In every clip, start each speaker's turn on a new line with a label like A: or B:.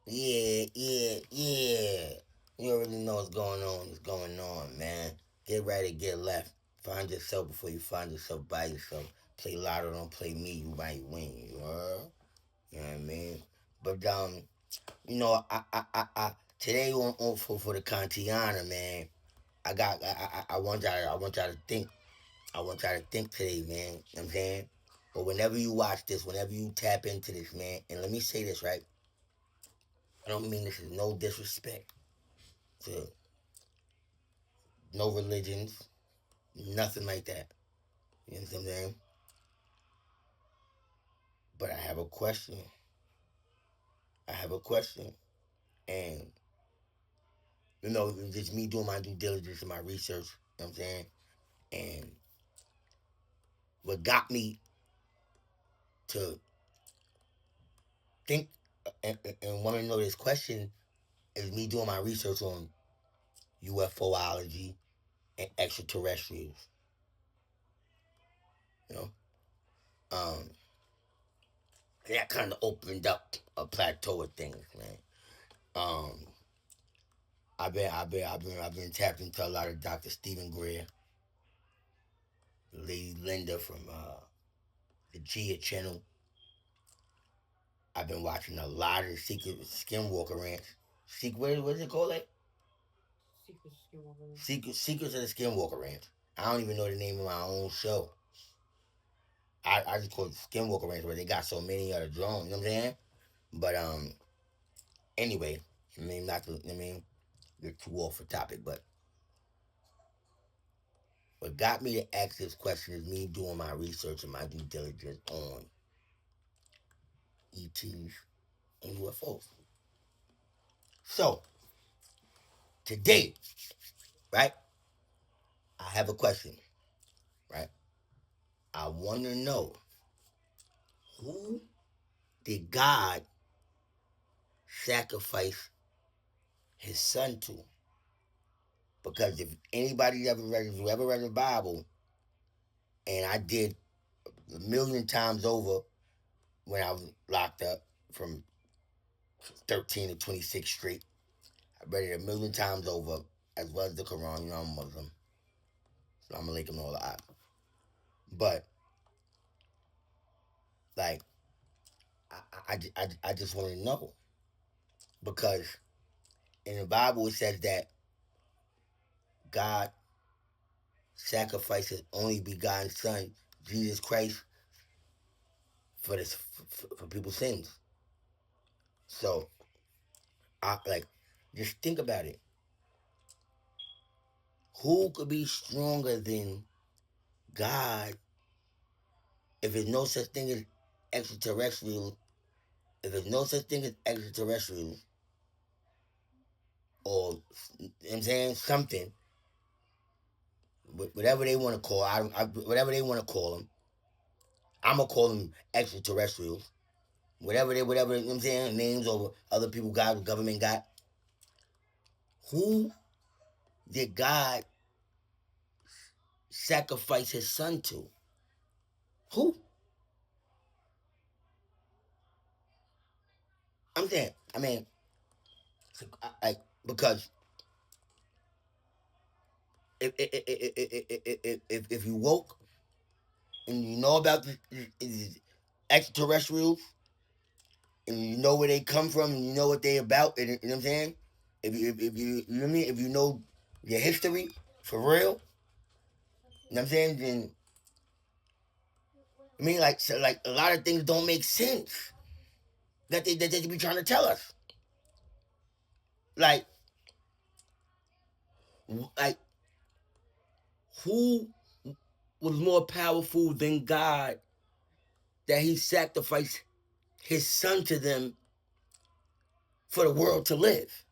A: Yeah, yeah, yeah. You already know what's going on. What's going on, man? Get right or get left. Find yourself before you find yourself by yourself. Play lotto, don't play me. You might win. You heard? You know what I mean? But today for the Kantiana, man. I want y'all to think. I want y'all to think today, man. You know what I'm saying? But whenever you watch this, whenever you tap into this, man, and let me say this, right? I don't mean this is no disrespect to no religions, nothing like that. You know what I'm saying? But I have a question. I have a question. And, just me doing my due diligence and my research, you know what I'm saying? And what got me to think and want to know this question is me doing my research on UFOlogy and extraterrestrials. You know, um, that kind of opened up a plateau of things, man. Um, I've been tapped into a lot of Dr. Stephen Greer, Lady Linda from the Gia channel. I've been watching a lot of the Secret Skinwalker Ranch. What is it called? Like Secrets of the Skinwalker Ranch. I don't even know the name of my own show. I just call it Skinwalker Ranch, where they got so many other drones. You know what I'm saying? But anyway, not to, you're too off the topic. But what got me to ask this question is me doing my research and my due diligence on ETs and UFOs. So today, right, I have a question, right? I want to know, who did God sacrifice his son to? Because if anybody ever read the Bible, and I did a million times over when I was locked up from 13 to 26 straight, I read it a million times over, as well as the Quran. I'm a Muslim, so I'm gonna all the odds. But like, I just want to know, because in the Bible it says that God sacrificed his only begotten Son, Jesus Christ, for people's sins. So I like, just think about it. Who could be stronger than God if there's no such thing as extraterrestrial? If there's no such thing as extraterrestrials, or you know what I'm saying, something, whatever they want to call, whatever they want to call them, I'm gonna call them extraterrestrials. Whatever, you know what I'm saying, names or other people got, government got. Who did God sacrifice his son to? Who? I'm saying, I because if you woke and you know about the extraterrestrials, and you know where they come from, and you know what they about, and you know what I'm saying. If you know what I mean, if you know your history for real, you know what I'm saying, then like, so, like, a lot of things don't make sense that they be trying to tell us. Like, like, who was more powerful than God that he sacrificed his son to them for the world to live?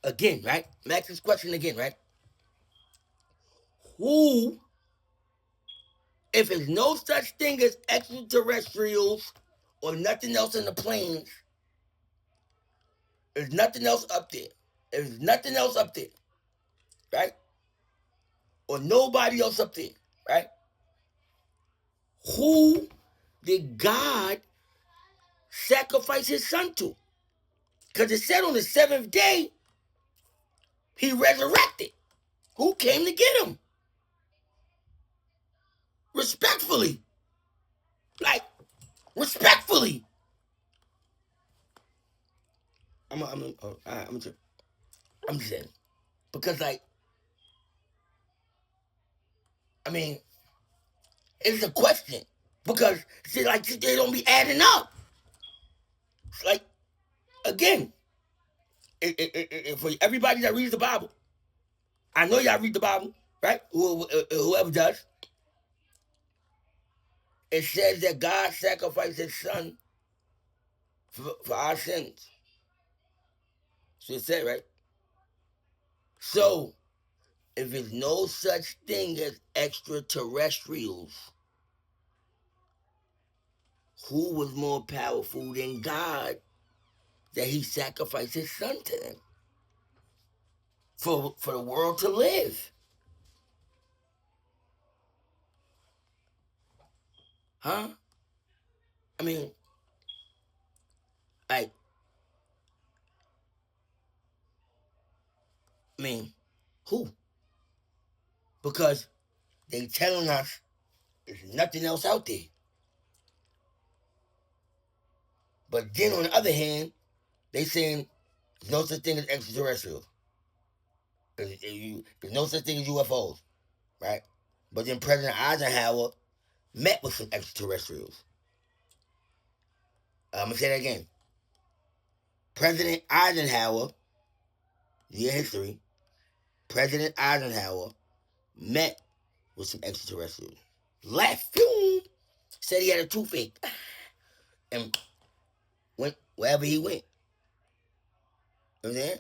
A: Again, right? Ask this question again, right? Who, if there's no such thing as extraterrestrials or nothing else in the planes, there's nothing else up there. There's nothing else up there, right? Or nobody else up there, right? Who did God sacrifice his son to? Because it said on the seventh day, he resurrected. Who came to get him? Respectfully. Like, respectfully. I'm just saying. Because, like, I mean, it's a question. Because, see, like, they don't be adding up. It's like, again, for everybody that reads the Bible, I know y'all read the Bible, right? Whoever does. It says that God sacrificed his son for our sins. So it said, right? So, if there's no such thing as extraterrestrials, who was more powerful than God that he sacrificed his son to them for the world to live? Huh? I mean, like, who? Because they telling us there's nothing else out there. But then on the other hand, they saying there's no such thing as extraterrestrials. There's no such thing as UFOs, right? But then President Eisenhower met with some extraterrestrials. I'm gonna say that again. President Eisenhower, year history, President Eisenhower met with some extraterrestrials. Left, said he had a toothache, and went wherever he went. You know what I'm saying?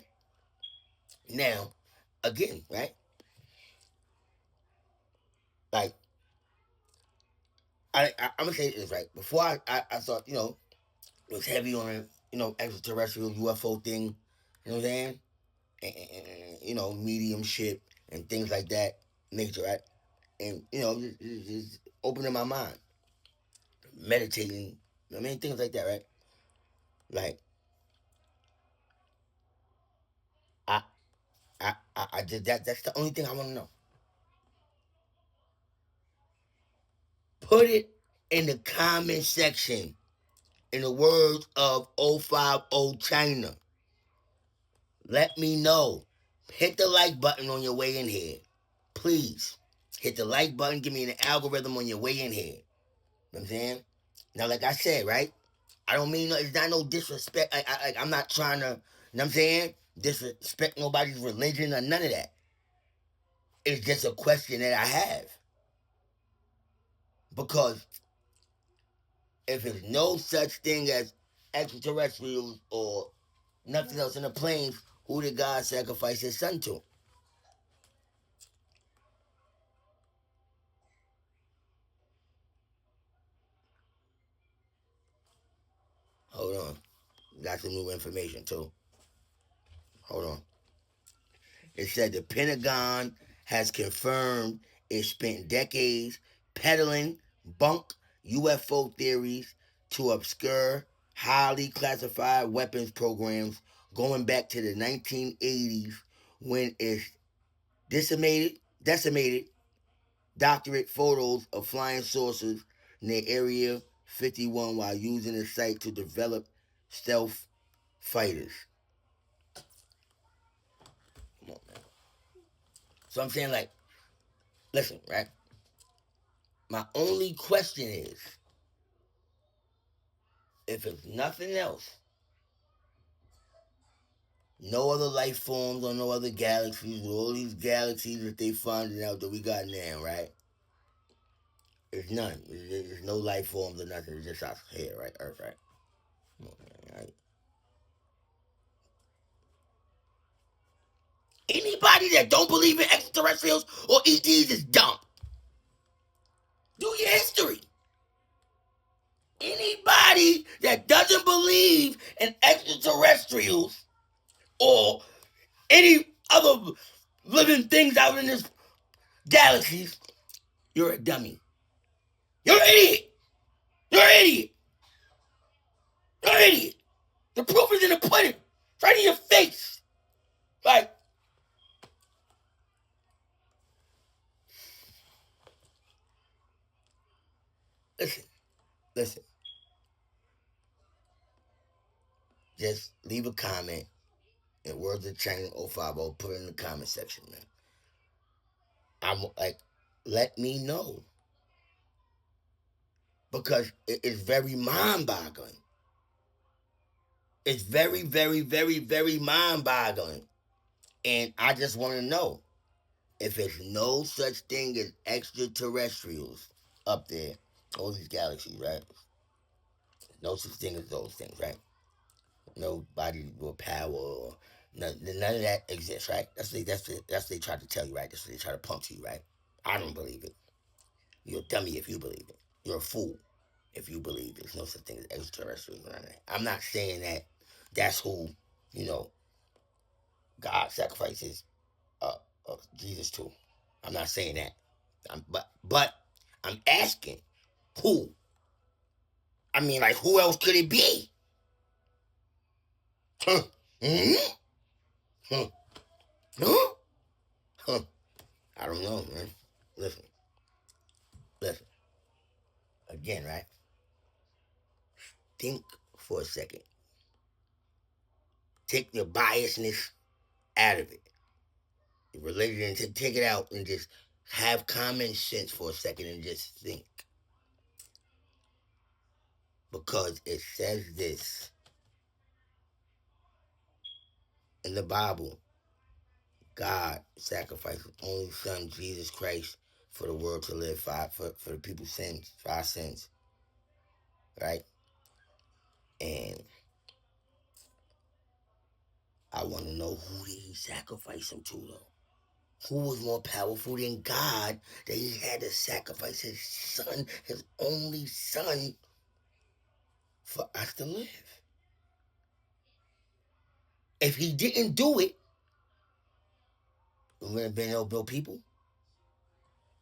A: Now, again, right? Like, I'm gonna say this, right? Before I thought, it was heavy on extraterrestrial UFO thing, you know what I'm saying? And mediumship and things like that nature, right? And just opening my mind, meditating, things like that, right? Like, I did that. That's the only thing I want to know. Put it in the comment section. In the words of 050 China. Let me know. Hit the like button on your way in here. Please. Hit the like button. Give me an algorithm on your way in here. You know what I'm saying? Now, like I said, right? I don't mean, it's not no disrespect. I'm not trying to, you know what I'm saying? Disrespect nobody's religion or none of that. It's just a question that I have. Because if there's no such thing as extraterrestrials or nothing else in the planes, who did God sacrifice his son to? Hold on. Got some new information too. Hold on. It said the Pentagon has confirmed it spent decades peddling bunk UFO theories to obscure, highly classified weapons programs going back to the 1980s when it's decimated doctorate photos of flying saucers near Area 51 while using the site to develop stealth fighters. Come on, man. So I'm saying, like, listen, right? My only question is, if it's nothing else, no other life forms or no other galaxies, with all these galaxies that they finding out that we got now, right? There's none. There's no life forms or nothing. It's just us here, right? Earth, right? Come on, man, right? Anybody that don't believe in extraterrestrials or ETs is dumb. Do your history. Anybody that doesn't believe in extraterrestrials or any other living things out in this galaxies, you're a dummy. You're an idiot. You're an idiot. You're an idiot. The proof is in the pudding. Right in your face. Like, listen. Just leave a comment in Words of Training 050. Put it in the comment section, man. I'm like, let me know. Because it is very mind-boggling. It's very, very, very, very mind-boggling. And I just want to know if there's no such thing as extraterrestrials up there, all these galaxies, right? No such thing as those things, right? Nobody with power or none of that exists, right? That's what they try to tell you, right? That's what they try to pump to you, right? I don't believe it. You're a dummy if you believe it. You're a fool if you believe there's no such thing as extraterrestrials. I'm not saying that that's who, you know, God sacrifices Jesus to. I'm not saying that. But I'm asking who. I mean, like, who else could it be? Huh? Mm-hmm. Huh? Huh? Huh? I don't know, man. Listen. Again, right? Think for a second. Take your biasness out of it. The religion, take it out and just have common sense for a second and just think. Because it says this in the Bible. God sacrificed his only son, Jesus Christ, for the world to live, for the people's sins, for our sins. Right? And I want to know, who did he sacrifice him to, though? Who was more powerful than God that he had to sacrifice his son, his only son, for us to live? If he didn't do it, we wouldn't have been able to build people.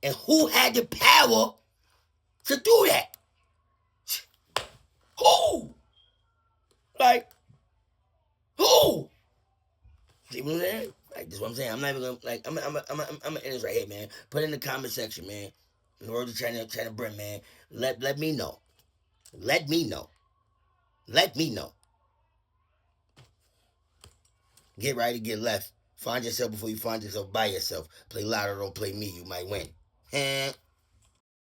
A: And who had the power to do that? Who? Like, who? See what I'm saying? Like, this is what I'm saying. I'm not even gonna, like, I'm gonna end this right here, man. Put it in the comment section, man. In the words of China Brim, man. Let me know. Let me know. Let me know. Get right or get left. Find yourself before you find yourself by yourself. Play louder, don't play me. You might win.